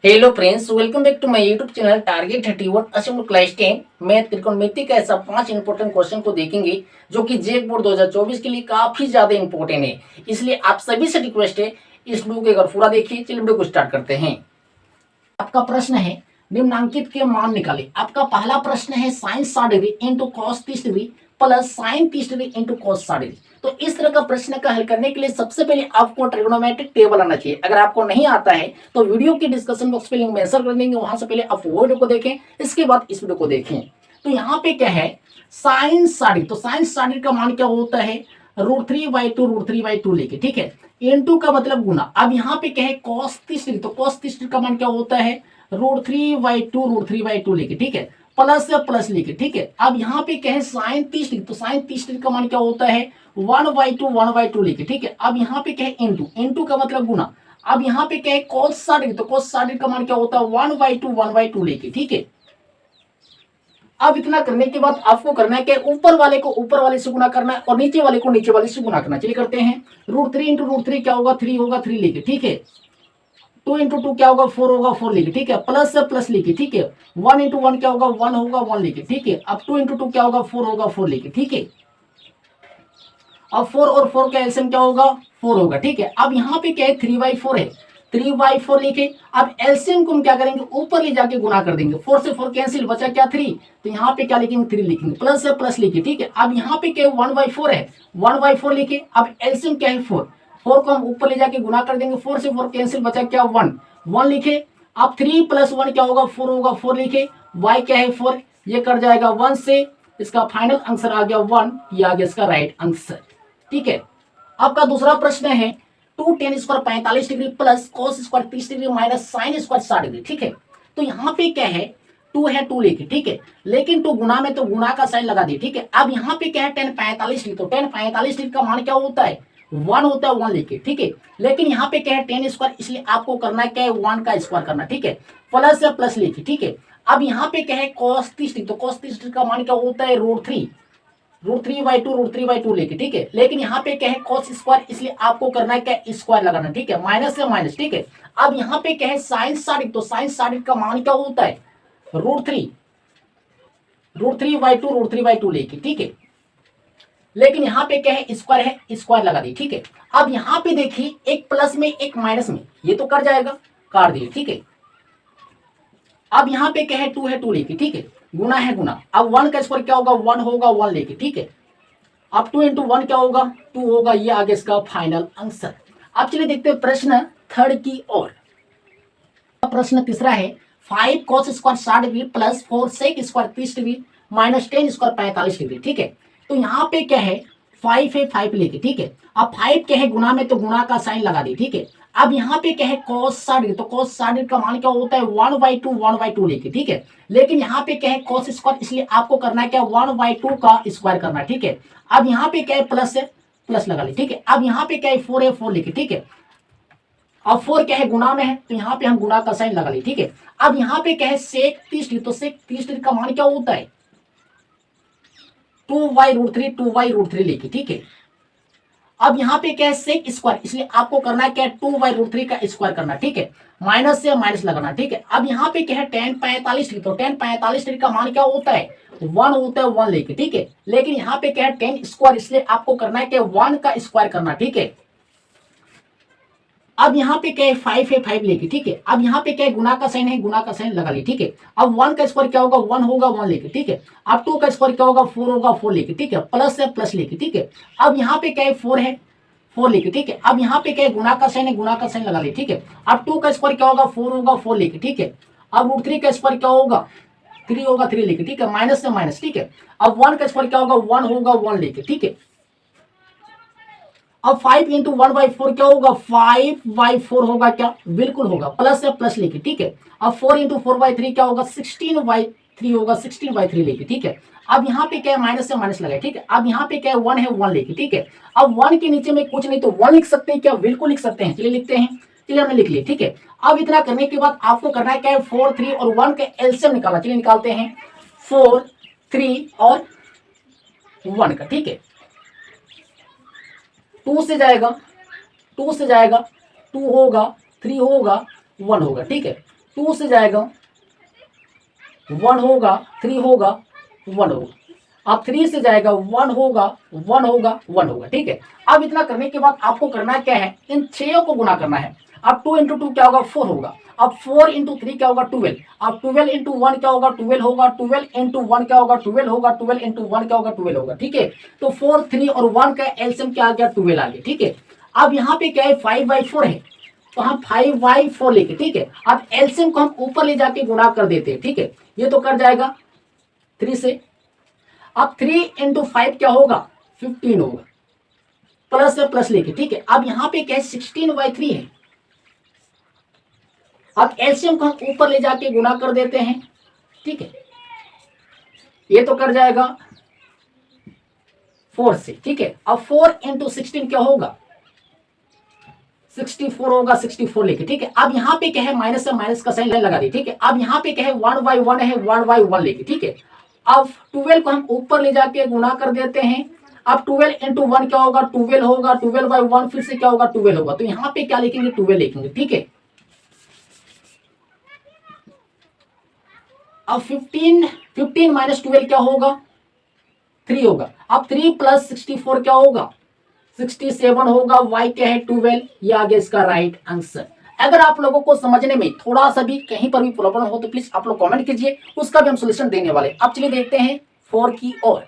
Hello friends, welcome back to my YouTube channel target 31 assembly class 10 में त्रिकोणमिति का ऐसा 5 important question को देखेंगे जो कि जेक बोर्ड 2024 के लिए काफी ज्यादा इंपॉर्टेंट है। इसलिए आप सभी से रिक्वेस्ट है इस वीडियो को एक बार पूरा देखिए। चलिए वीडियो को स्टार्ट करते हैं। आपका प्रश्न है निम्नांकित के मान निकाले। आपका पहला प्रश्न है sine 60 degree into cos 30 degree plus sine 30 degree into cos 60 degree. तो इस तरह का प्रश्न का हल करने के लिए सबसे पहले आपको ट्रिग्नोमेट्रिक टेबल आना चाहिए। अगर आपको नहीं आता है तो वीडियो के डिस्क्रिप्शन बॉक्स पे लिंक मेंशन कर देंगे, वहां से पहले आप वो वीडियो को देखें, इसके बाद इस वीडियो को देखें। तो यहाँ पे क्या है साइन 60, तो साइन 60 का मान क्या होता है √3/2 लेके, ठीक है। इंटू का मतलब गुना। अब यहाँ पे क्या है कॉस 30 डिग्री, तो कॉस 30 डिग्री का मान क्या होता है √3/2 लेके, ठीक है, प्लस या प्लस लेके, ठीक है। अब यहाँ पे क्या है साइन 30 डिग्री, तो साइन 30 डिग्री का मान क्या होता है 1/2 लेके, ठीक है। अब यहाँ पे क्या है इंटू का मतलब गुना। अब यहाँ पे क्या है cos 60 डिग्री, तो cos 60 डिग्री का मान क्या होता है 1/2 लेके, ठीक है। अब इतना करने के बाद आपको करना है कि ऊपर वाले को ऊपर वाले से गुना करना है और नीचे वाले को नीचे वाले से गुना करना है। चलिए करते हैं। √3 इंटू √3 क्या होगा 3 होगा, 3 लेके, ठीक है। 2 इंटू 2 क्या होगा 4 होगा, 4 लेके, ठीक है। प्लस से प्लस लेके, ठीक है। 1 इंटू 1 क्या होगा 1 होगा, 1 लेके, ठीक है। अब 2 इंटू 2 क्या होगा 4 होगा, 4 लेके, ठीक है। अब 4 और 4 का एलसीएम क्या होगा 4 होगा, ठीक है। अब यहाँ पे क्या है 3/4 है, 3/4 लिखे। अब एलसीएम को हम क्या करेंगे ऊपर ले जाके गुना कर देंगे। 4 से 4 कैंसिल, बचा क्या 3, तो यहाँ पे क्या लिखेंगे 3 लिखेंगे, प्लस से प्लस लिखे, ठीक है। अब यहाँ पे क्या है 1/4 है, 1/4 लिखे। अब एलसीएम क्या है 4 को हम ऊपर ले जाके गुना कर देंगे। 4 से 4 कैंसिल, बचा क्या 1 लिखे। अब 3 + 1 क्या होगा 4 होगा, 4 लिखे। y क्या है 4, ये कट जाएगा 1 से। इसका फाइनल आंसर आ गया 1, ये आ गया इसका राइट आंसर, ठीक है। आपका दूसरा प्रश्न है 2 tan square 45 degree plus cos square 30 degree minus sine square 60 degree, ठीक है। तो यहाँ पे क्या है 2 है 2 लेके, ठीक है। लेकिन 2 गुना में तो गुना का साइन लगा दिए, ठीक है। अब यहाँ पे क्या है tan 45 डिग्री, तो tan 45 डिग्री का मान क्या होता है 1 होता है, 1 लेके, ठीक है। लेकिन यहाँ पे क्या है tan स्क्वायर, इसलिए आपको करना है क्या है 1 का स्क्वायर करना, ठीक है, प्लस या प्लस लेके, ठीक है। अब यहाँ पे क्या है cos 30 डिग्री, तो cos 30 डिग्री का मान क्या होता है √3/2 लेके, ठीक है। लेकिन यहाँ पे क्या है cos स्क्वायर, इसलिए आपको करना है क्या स्क्वायर लगाना, ठीक है, माइनस से माइनस, ठीक है। अब यहाँ पे क्या है साइन 60, तो साइन 60 का मान क्या होता है √3/2 लेके, ठीक है। लेकिन यहाँ पे क्या है स्क्वायर है, स्क्वायर लगा दी, ठीक है। अब यहाँ पे देखिए एक प्लस में एक माइनस में, ये तो कट जाएगा, काट दिए, ठीक है। अब यहाँ पे क्या है 2 है 2 लेके, ठीक है, गुना है गुना। अब 1 का स्क्वायर क्या होगा 1 होगा, 1 लेके, ठीक है। अब 2 इंटू 1 क्या होगा 2 होगा, ये आगे इसका फाइनल आंसर। अब चलिए देखते हैं प्रश्न थर्ड की ओर। प्रश्न तीसरा है 5 cos square 60 degree plus 4 sec square 30 degree minus 10 square 45 degree, ठीक है। तो यहाँ पे क्या है 5 है 5 लेके, ठीक है। अब 5 क्या है गुना में तो गुना का साइन लगा दी, ठीक है। अब यहाँ पे क्या है cos 60, तो cos 60 का मान क्या होता है 1/2 लेके, ठीक है। लेकिन यहाँ पे क्या है cos स्क्वायर, इसलिए आपको करना है क्या 1/2 का स्क्वायर करना, ठीक है। अब यहाँ पे क्या है प्लस से प्लस लगा ली, ठीक है। अब यहाँ पे क्या है 4 है 4 लेके, ठीक है। अब 4 क्या है गुना में है, तो यहाँ पे हम गुना का साइन लगा ली, ठीक है। अब यहाँ पे क्या है sec 30 डिग्री, तो sec 30 डिग्री का मान क्या होता है 2/√3 लेके, ठीक है। अब यहाँ पे क्या है सेक स्क्वायर, इसलिए आपको करना है क्या 2/√3 का स्क्वायर करना, ठीक है, माइनस से माइनस लगाना, ठीक है। अब यहाँ पे क्या है tan 45 डिग्री, तो tan 45 डिग्री का मान क्या होता है 1 होता है, 1 लेके, ठीक है। लेकिन यहाँ पे क्या है tan स्क्वायर, इसलिए आपको करना है क्या 1 का स्क्वायर करना, ठीक है। अब यहाँ पे क्या है 5 है 5 लेके, ठीक है। अब यहाँ पे क्या है गुना का साइन है, गुना का साइन लगा ली, ठीक है। अब 1 का स्क्वायर क्या होगा 1 होगा, 1 लेके, ठीक है। अब 2 का स्क्वायर क्या होगा 4 होगा, 4 लेके, ठीक है, प्लस से प्लस लेके, ठीक है। अब यहाँ पे क्या है 4 है 4 लेके, ठीक है। अब यहाँ पे क्या है गुना का साइन है, गुना का साइन लगा ली, ठीक है। अब 2 का स्क्वायर क्या होगा 4 होगा, 4 लेके, ठीक है। अब √3 का स्क्वायर क्या होगा 3 होगा, 3 लेके, ठीक है, माइनस से माइनस, ठीक है। अब 1 का स्क्वायर क्या होगा 1 होगा, 1 लेके, ठीक है। अब 5 इंटू 1/4 क्या होगा 5/4 होगा, क्या बिल्कुल होगा, प्लस से प्लस लेके, ठीक है। अब 4 इंटू 4/3 क्या होगा 16/3 होगा, 16/3 लेके, ठीक है। अब यहाँ पे क्या है माइनस से माइनस लगा, ठीक है। अब यहाँ पे क्या है 1 है 1 लेके, ठीक है। अब 1 के नीचे में कुछ नहीं तो 1 लिख सकते हैं, क्या बिल्कुल लिख सकते हैं। चलिए लिखते हैं, चलिए हमने लिख लिया, ठीक है। अब इतना करने के बाद आपको करना है क्या है 4 3 और 1 का एलसीएम निकालना। चलिए निकालते हैं 4 3 और 1 का, ठीक है। 2 से जाएगा 2 होगा 3 होगा 1 होगा, ठीक है। 2 से जाएगा 1 होगा, 3 होगा 1 होगा, अब 3 से जाएगा 1 होगा 1 होगा 1 होगा, ठीक है। अब इतना करने के बाद आपको करना क्या है, इन 6 को गुना करना है। अब 2 इंटू 2 क्या होगा 4 होगा, अब 4 इंटू 3 क्या होगा 12, अब 12 इंटू 1 क्या होगा 12 होगा, 12 इंटू 1 क्या होगा 12 होगा, 12 इंटू 1 क्या होगा 12 होगा, ठीक है। तो 4 3 और 1 का एलसीएम क्या आ गया 12 आ गया, ठीक है। अब यहाँ पे क्या है 5/4 है, तो हम 5/4 लेके, ठीक है। अब एलसीएम को हम ऊपर ले जाके गुणा कर देते हैं, ठीक है। ये तो कर जाएगा 3 से, अब 3 इंटू 5 क्या होगा 15 होगा, प्लस से प्लस लेके, ठीक है। अब यहाँ पे क्या है 16/3 है, अब एलसीएम को हम ऊपर ले जाके गुणा कर देते हैं, ठीक है। ये तो कर जाएगा 4 से, ठीक है। अब 4 इंटू 16 क्या होगा 64 होगा, 64 लेके, ठीक है। अब यहाँ पे क्या है माइनस से माइनस का साइन लगा दी, ठीक है। अब यहाँ पे क्या है 1/1 है, 1/1 लेके, ठीक है। अब 12 को हम ऊपर ले जाके गुणा कर देते हैं, अब 12 इंटू 1 क्या होगा 12 होगा, 12/1 फिर से क्या होगा 12 होगा, तो यहाँ पे क्या लिखेंगे 12 लिखेंगे, ठीक है। अब 15 माइनस 12 क्या होगा 3 होगा, अब 3 प्लस 64 क्या होगा 67 होगा, y क्या है 12, ये आ गया इसका राइट आंसर। अगर आप लोगों को समझने में थोड़ा सा भी कहीं पर भी प्रॉब्लम हो तो प्लीज आप लोग कमेंट कीजिए, उसका भी हम सोल्यूशन देने वाले। अब चलिए देखते हैं 4 की ओर।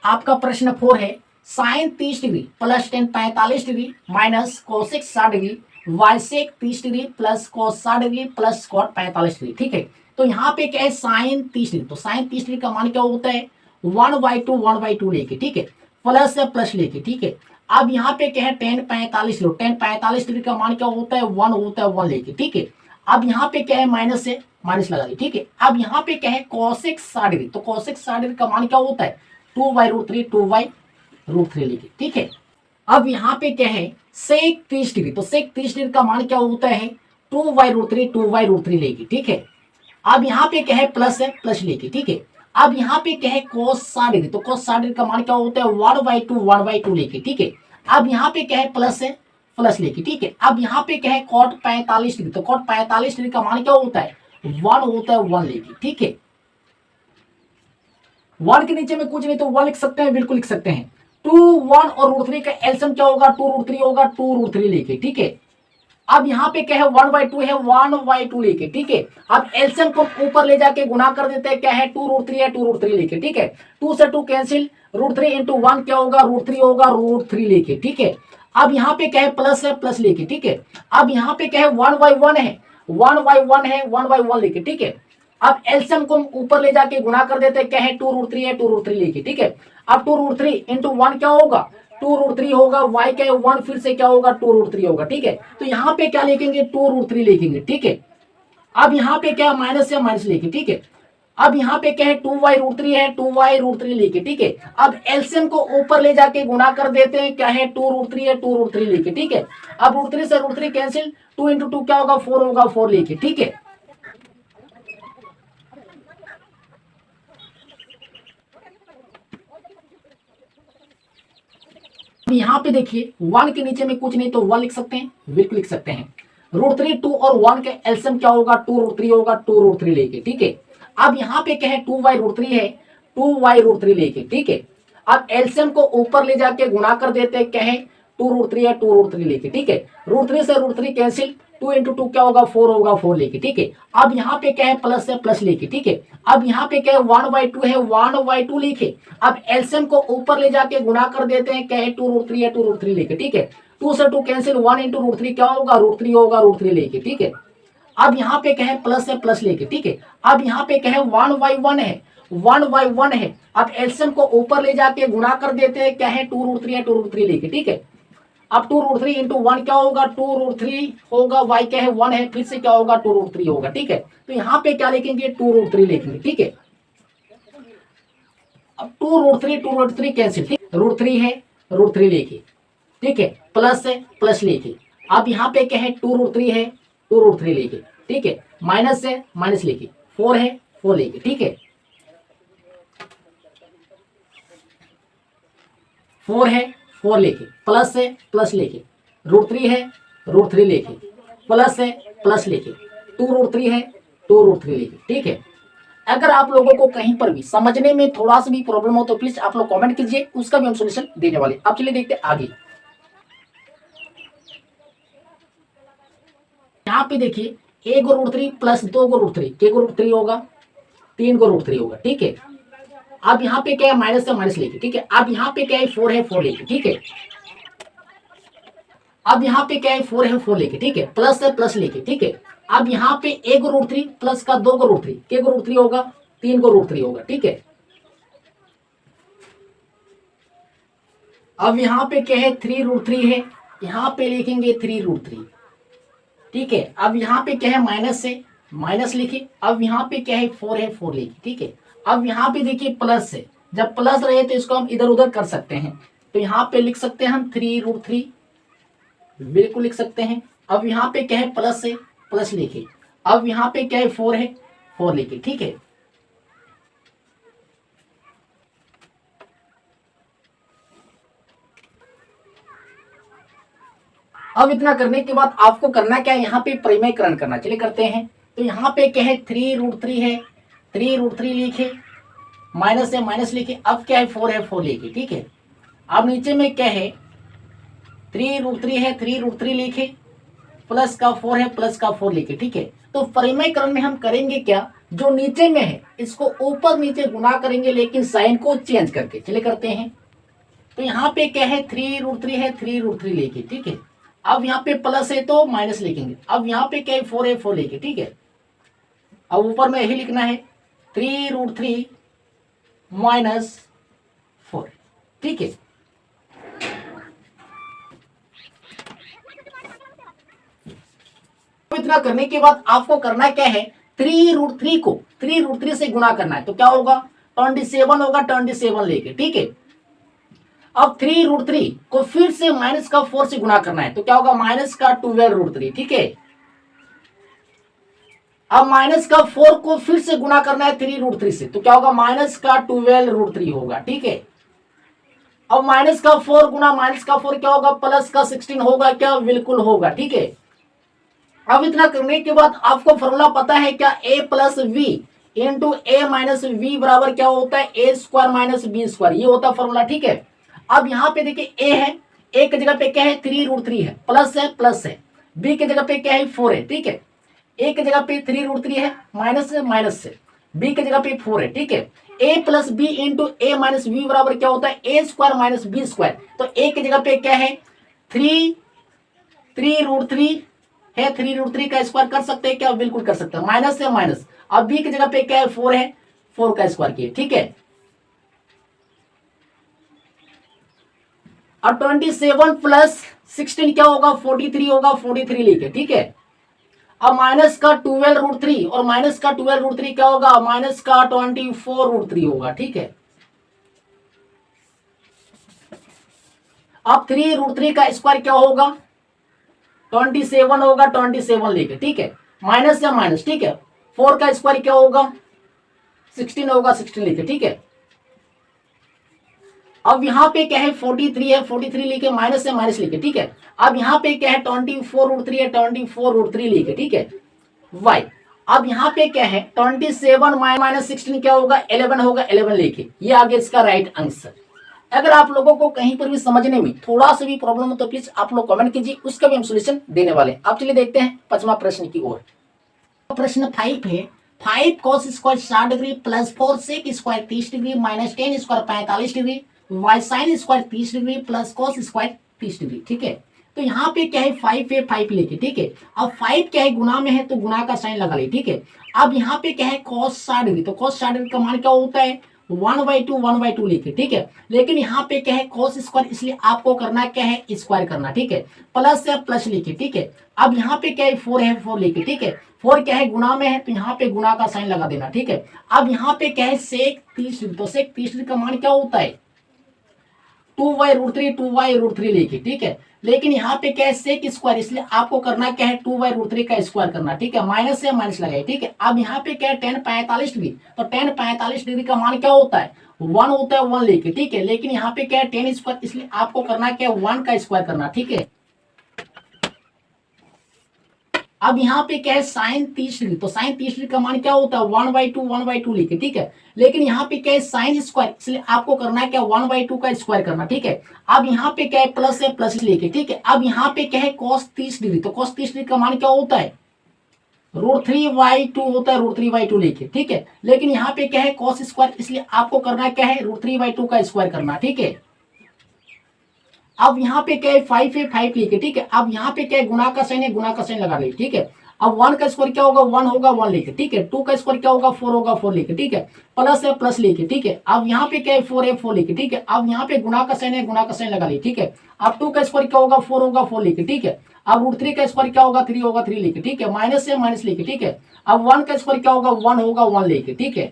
आपका प्रश्न 4 है sine 30 degree plus tan 45 degree minus cosec 60 degree वाइसेक 30 degree plus cos 60 degree plus cot 45 degree, ठीक है। तो यहाँ पे क्या है साइन 30 डिग्री, तो साइन 30 डिग्री का मान क्या होता है 1/2 लेके, ठीक है, प्लस से प्लस लेके, ठीक है। अब यहाँ पे क्या है टेन 45 लो, टेन 45 डिग्री का मान क्या होता है 1 होता है 1 लेके, ठीक है। अब यहाँ पे क्या है माइनस से माइनस लगा दी, ठीक है। अब यहाँ पे क्या है कोसेक 60 डिग्री, तो कोसेक 60 डिग्री का मान क्या होता है 2/√3 लेके, ठीक है। अब यहाँ पे क्या है सेक 30 डिग्री, तो सेक 30 डिग्री का मान क्या होता है 2/√3 लेके, ठीक है। अब यहाँ पे क्या है प्लस है प्लस लेके, ठीक है। अब यहाँ पे क्या है cos 60 डिग्री, तो cos 60 डिग्री का मान क्या होता है 1/2 लेके, ठीक है। अब यहाँ पे क्या है प्लस लेके, ठीक है। अब यहाँ पे क्या है cot 45 डिग्री, तो cot 45 डिग्री का मान क्या होता है 1 होता है 1 लेके, ठीक है। 1 के नीचे में कुछ नहीं तो 1 लिख सकते हैं, बिल्कुल लिख सकते हैं। 2 1 और √3 का एलसीएम क्या होगा 2√3 होगा, 2√3 लेके, ठीक है। अब यहाँ पे क्या है 1/2 है 1/2 लेके, ठीक है। अब एलसीएम को ऊपर ले जाके गुणा कर देते हैं, क्या है 2√3 है 2√3 लेके, ठीक है। 2 से 2 कैंसिल, √3 इंटू 1 क्या होगा √3 होगा √3 लेके, ठीक है। अब यहाँ पे क्या है प्लस लेके, ठीक है। अब यहाँ पे क्या है 1/1 है 1/1 लेके, ठीक है। अब एलसीएम को ऊपर ले जाके गुणा कर देते हैं, क्या है 2√3 लेके, ठीक है। अब 2√3 इंटू 1 क्या होगा 2√3 होगा, y क्या है 1 फिर से क्या होगा 2√3 होगा, ठीक है। तो यहाँ पे क्या लिखेंगे 2√3 लिखेंगे, ठीक है। अब यहाँ पे क्या माइनस से माइनस लेके, ठीक है। अब यहाँ पे क्या है 2y√3 है 2y√3 लेके, ठीक है। अब एलसीएम को ऊपर ले जाके गुणा कर देते हैं, क्या है 2√3 है 2√3 लेके, ठीक है। अब √3 से √3 कैंसिल, 2 इंटू 2 क्या होगा 4 होगा 4 लेके, ठीक है। यहाँ पे देखिए 1 के नीचे में कुछ नहीं तो 1 लिख सकते हैं, बिल्कुल लिख सकते हैं। √3 2 और 1 के एलसीएम क्या होगा 2√3 होगा, 2√3 लेके, ठीक है। अब यहाँ पे क्या है 2y√3 है 2y√3 लेके, ठीक है। अब एलसीएम को ऊपर ले जाके गुणा कर देते हैं, क्या है 2√3 है 2√3 लेके, ठीक है। √3 से √3 कैंसिल, 2 इंटू 2 क्या होगा 4 होगा 4 लेके, ठीक है। अब यहाँ पे क्या है प्लस से प्लस लेके, ठीक है। अब यहाँ पे क्या है 1/2 है 1/2 लेके। अब एलसीएम को ऊपर ले जाके गुणा कर देते हैं, क्या है 2√3 है 2√3 लेके, ठीक है। 2 से 2 कैंसिल, 1 इंटू √3 क्या होगा √3 होगा √3 लेके, ठीक है। अब यहाँ पे क्या है प्लस से प्लस लेके, ठीक है। अब यहाँ पे क्या है 1/1 है 1/1 है। अब एलसीएम को ऊपर ले जाके गुणा कर देते हैं, क्या है 2√3 है 2√3 लेके, ठीक है। अब 2√3 इंटू 1 क्या होगा 2√3 होगा, y क्या है 1 है फिर से क्या होगा 2√3 होगा, ठीक है। तो यहाँ पे क्या लिखेंगे 2√3 लिखेंगे, ठीक है। अब 2√3 कैंसिल, ठीक √3 है √3 लेके, ठीक है, प्लस है प्लस लेके। अब यहाँ पे क्या है 2√3 है 2√3 लेके, ठीक है, माइनस है माइनस लेके, 4 है 4 लेके, ठीक है। 4 है 4 लेके, प्लस है प्लस लेके, √3 है √3 लेके, प्लस है प्लस लेके, 2√3 है, 2√3 लिखे, ठीक है। अगर आप लोगों को कहीं पर भी समझने में थोड़ा सा भी प्रॉब्लम हो तो प्लीज आप लोग कमेंट कीजिए, उसका भी हम सोल्यूशन देने वाले। अब चलिए देखते हैं आगे। यहाँ पे देखिए a को √3 प्लस 2 को √3, k को √3 होगा, 3 को √3 होगा, ठीक है। अब यहाँ पे क्या है, माइनस से माइनस लेके, ठीक है। अब यहाँ पे क्या है, 4 है, 4 लेके, ठीक है। अब यहाँ पे क्या है, 4 है, 4 लेके, ठीक है। प्लस है, प्लस लेके, ठीक है। अब यहाँ पे a को √3 प्लस का 2 को √3, k को √3 होगा, 3 को √3 होगा, ठीक है। अब यहाँ पे क्या है, 3√3 है, यहाँ पे लिखेंगे 3√3, ठीक है। अब यहाँ पे क्या है, माइनस है, माइनस लिखे। अब यहाँ पे क्या है, 4 है, 4 लिखे, ठीक है। अब यहाँ पे देखिए प्लस है, जब प्लस रहे तो इसको हम इधर उधर कर सकते हैं, तो यहाँ पे लिख सकते हैं हम 3√3, बिल्कुल लिख सकते हैं। अब यहाँ पे क्या है, प्लस है, प्लस लिखे। अब यहाँ पे क्या है, 4 है, 4 लिखे, ठीक है। अब इतना करने के बाद आपको करना क्या है, यहाँ पे परिमयकरण करना, चलिए करते हैं। तो यहाँ पे क्या है, 3√3 है, 3√3 लिखे, माइनस है, माइनस लिखे। अब क्या है, 4 है, 4 लिखे, ठीक है। अब नीचे में क्या है, 3√3 है, 3√3 लिखे, प्लस का 4 है, प्लस का 4 लिखे, ठीक है। तो परिमयकरण में हम करेंगे क्या, जो नीचे में है इसको ऊपर नीचे गुना करेंगे, लेकिन साइन को चेंज करके, चलिए करते हैं। तो यहाँ पे क्या है, 3√3 है, 3√3 लिखे, ठीक है। अब यहाँ पे प्लस है तो माइनस लिखेंगे। अब यहाँ पे क्या है, 4 है, 4 लिखे, ठीक है। अब ऊपर में यही लिखना है, 3√3 माइनस 4, ठीक है। इतना करने के बाद आपको करना क्या है, 3√3 को 3√3 से गुणा करना है, तो क्या होगा, 27 होगा, 27 लेके, ठीक है। अब 3√3 को फिर से माइनस का 4 से गुणा करना है, तो क्या होगा, माइनस का 12√3, ठीक है। अब माइनस का 4 को फिर से गुणा करना है 3√3 से, तो क्या होगा, माइनस का 12√3 होगा, ठीक है। अब माइनस का 4 गुना माइनस का 4 क्या होगा, प्लस का 16 होगा क्या, बिल्कुल होगा, ठीक है। अब इतना करने के बाद आपको फॉर्मूला पता है क्या, a plus b into a minus b बराबर क्या होता है, a square minus b square, ये होता है फॉर्मूला, ठीक है। अब यहाँ पे देखिए a है, a की जगह पे क्या है, 3√3 है, प्लस है, b की जगह पे क्या है, 4 है, ठीक है। a की जगह पे 3√3 है, माइनस है, b की जगह पे 4 है, ठीक है। a plus b into a minus b बराबर क्या होता है, a square minus b square. तो a की जगह पे क्या है, 3√3 है, 3√3 का स्क्वायर कर सकते हैं क्या, बिल्कुल कर सकते हैं, माइनस है, माइनस। अब b की जगह पे क्या है, 4 है, 4 का स्क्वायर किए, ठीक है। और 27 प्लस 16 क्या होगा, 43 होगा, 43 लिखे, ठीक है। अब माइनस का 12√3 और माइनस का 12√3 क्या होगा, माइनस का 24√3 होगा, ठीक है। अब 3√3 का स्क्वायर क्या होगा, 27 होगा, 27 लिखे, ठीक है। माइनस या माइनस, ठीक है। 4 का स्क्वायर क्या होगा, 16 होगा, 16 लिखे, ठीक है। अब यहाँ पे क्या है, 43 है, 43 लिखे, माइनस से माइनस लिखे, ठीक है। अब यहाँ पे क्या है, 24√3 है, 24√3 लिखे, ठीक है, y। अब यहाँ पे क्या है, 27 माइनस 16 क्या होगा, 11 होगा, 11 लिखे, ये आगे इसका राइट आंसर। अगर आप लोगों को कहीं पर भी समझने में थोड़ा सा भी प्रॉब्लम हो तो प्लीज आप लोग कमेंट कीजिए, उसका भी हम सोल्यूशन देने वाले हैं। अब चलिए देखते हैं 5वां प्रश्न की ओर। प्रश्न 5 है, 5 cos square 60 degree plus 4 sec square 30 degree minus 10 square 45 degree y sine square 30 degree plus cos square 30 degree, ठीक है। तो यहाँ पे क्या है, 5 है, 5 लेके, ठीक है। अब 5 क्या है, गुना में है तो गुना का साइन लगा ले, ठीक है। अब यहाँ पे क्या है, cos 60 डिग्री, तो cos 60 डिग्री का मान क्या होता है, 1/2 लिखे, ठीक है। लेकिन यहाँ पे क्या है, cos स्क्वायर, इसलिए आपको करना क्या है, स्क्वायर करना, ठीक है। प्लस या प्लस लिखे, ठीक है। अब यहाँ पे क्या है, 4 है, 4 लिखे, ठीक है। 4 क्या है, गुना में है तो यहाँ पे गुना का साइन लगा देना, ठीक है। अब यहाँ पे क्या है, sec 30 डिग्री, तो sec 30 डिग्री का मान क्या होता है, 2/√3 लिखे, ठीक है। लेकिन यहाँ पे क्या है, sec स्क्वायर, इसलिए आपको करना क्या है, 2/√3 का स्क्वायर करना, ठीक है। माइनस से माइनस लगाए, ठीक है। अब यहाँ पे क्या है, tan 45 डिग्री, तो tan 45 डिग्री का मान क्या होता है, 1 होता है, 1 लेके, ठीक है। लेकिन यहाँ पे क्या है, tan स्क्वायर, इसलिए आपको करना क्या है, 1 का स्क्वायर करना, ठीक है। अब यहाँ पे क्या है साइन 30 डिग्री, तो साइन 30 डिग्री का मान क्या होता है 1/2 लिखे, ठीक है। लेकिन यहाँ पे क्या है साइन स्क्वायर, इसलिए आपको करना है क्या 1/2 का स्क्वायर करना, ठीक है। अब यहाँ पे क्या है प्लस है, प्लस लेके, ठीक है। अब यहाँ पे क्या है cos 30 डिग्री, तो cos 30 डिग्री का मान क्या होता है √3/2 होता है, √3/2 लेके, ठीक है। लेकिन यहाँ पे क्या है cos स्क्वायर, इसलिए आपको करना क्या है √3/2 का स्क्वायर करना, ठीक है। अब यहाँ पे क्या है 5 है, 5 लेके, ठीक है। अब यहाँ पे क्या है गुणा का साइन है, गुणा का साइन लगा ले, ठीक है। अब 1 का स्क्वायर क्या होगा 1 होगा, 1 लेके, ठीक है। 2 का स्क्वायर क्या होगा 4 होगा, 4 लेके, ठीक है। प्लस है, प्लस लेके, ठीक है। अब यहाँ पे क्या है 4 है, 4 लेके, ठीक है। अब यहाँ पे गुणा का साइन है, गुणा का साइन लगा ले, ठीक है। अब 2 का स्क्वायर क्या होगा 4 होगा, 4 लेके, ठीक है। अब √3 का स्क्वायर क्या होगा 3 होगा, 3 लेके, ठीक है। माइनस है, माइनस लेके, ठीक है। अब 1 का स्क्वायर क्या होगा 1 होगा, 1 लेके, ठीक है।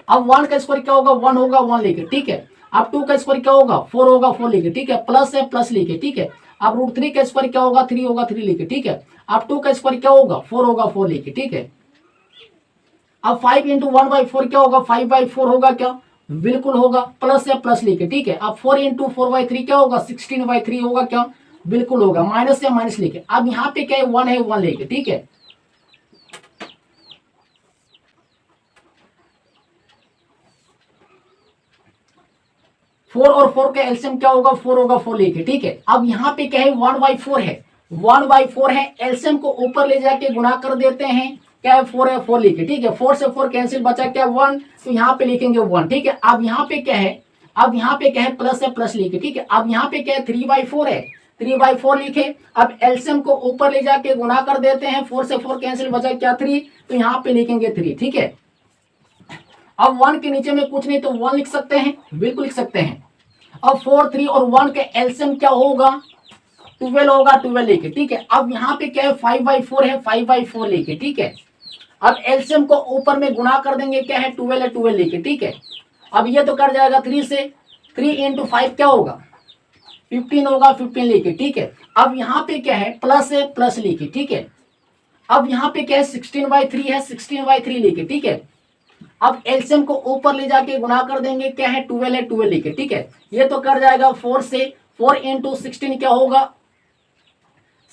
अब 1 का स्क्वायर क्या होगा 1 होगा, 1 लेके, ठीक है। अब 2 का स्क्वायर क्या होगा 4 होगा, 4 लेके, ठीक है। प्लस है, प्लस लेके, ठीक है। अब √3 का स्क्वायर क्या होगा 3 होगा, 3 लेके, ठीक है। अब 2 का स्क्वायर क्या होगा 4 होगा, 4 लेके, ठीक है। अब 5 × 1/4 क्या होगा 5/4 होगा क्या, बिल्कुल होगा, प्लस है, प्लस लेके, ठीक है। अब 4 × 4/3 क्या होगा 16/3 होगा क्या, बिल्कुल होगा, माइनस है, माइनस लेके। अब यहाँ पे क्या है 1 है, 1 लेके, ठीक है। फोर और 4 का एलसीएम क्या होगा 4 होगा, 4 लेके, ठीक है। अब यहाँ पे क्या है 1/4 है, 1/4 है, एलसीएम को ऊपर ले जाके गुणा कर देते हैं, क्या है 4 है, 4 लेके, ठीक है। 4 से 4 कैंसिल, बचा क्या 1, तो यहाँ पे लिखेंगे 1, ठीक है। अब यहाँ पे क्या है, अब यहाँ पे क्या है प्लस है, प्लस लेके, ठीक है। अब यहाँ पे क्या है 3/4 है, 3/4 लिखे। अब एलसीएम को ऊपर ले जाके गुणा कर देते हैं, 4 से 4 कैंसिल, बचा क्या 3, तो यहाँ पे लिखेंगे 3, ठीक है। अब 1 के नीचे में कुछ नहीं, तो 1 लिख सकते हैं, बिल्कुल लिख सकते हैं। अब 4, 3 और 1 के एलसीएम क्या होगा 12 होगा, 12 लेके, ठीक है। अब यहाँ पे क्या है 5/4 है, 5/4 लेके, ठीक है। अब एलसीएम को ऊपर में गुणा कर देंगे, क्या है 12 है, 12 लेके, ठीक है। अब ये तो कर जाएगा 3 से, 3 × 5 क्या होगा 15 होगा, 15 लेके, ठीक है। अब यहाँ पे क्या है प्लस है, प्लस लेके, ठीक है। अब यहाँ पे क्या है 16/3 है, 16/3 लेके, ठीक है। अब एलसीएम को ऊपर ले जाके गुणा कर देंगे, क्या है 12 है, 12 लेके, ठीक है। ये तो कर जाएगा 4 से, 4 × 16 क्या होगा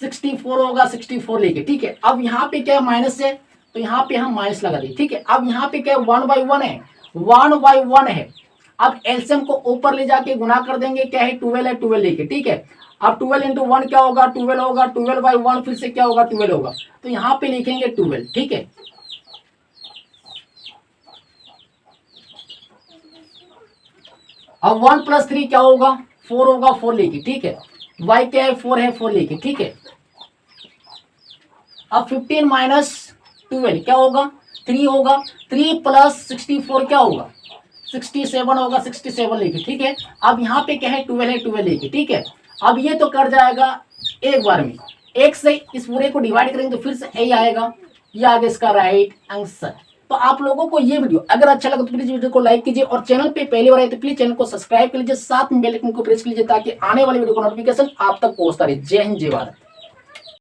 64 होगा, 64 लेके, ठीक है। अब यहाँ पे क्या माइनस है, तो यहाँ पे हम माइनस लगा दें, ठीक है। अब यहाँ पे क्या 1/1 है, 1/1 है। अब एलसीएम को ऊपर ले जाके गुणा कर देंगे, क्या है 12 है, 12 लेके, ठीक है। अब 12 × 1 क्या होगा 12 होगा, 12/1 फिर से क्या होगा 12 होगा, तो यहाँ पे लिखेंगे 12, ठीक है। अब 1 + 3 क्या होगा 4 होगा, 4 लेके, ठीक है। y क्या है 4 है, 4 लेके, ठीक है। अब 15 - 12 क्या होगा 3 होगा, 3 + 64 क्या होगा 67 होगा, 67 लेके, ठीक है। अब यहाँ पे क्या है 12 है, 12 लेके, ठीक है। अब ये तो कर जाएगा एक बार में, एक से इस पूरे को डिवाइड करेंगे तो फिर से यही आएगा, ये आगे इसका राइट आंसर। तो आप लोगों को ये वीडियो अगर अच्छा लगा तो प्लीज वीडियो को लाइक कीजिए, और चैनल पे पहली बार आए तो प्लीज चैनल को सब्सक्राइब कर लीजिए, साथ में बेल आइकन को प्रेस कीजिए ताकि आने वाली वीडियो को नोटिफिकेशन आप तक पहुंचता रहे। जय हिंद, जय भारत।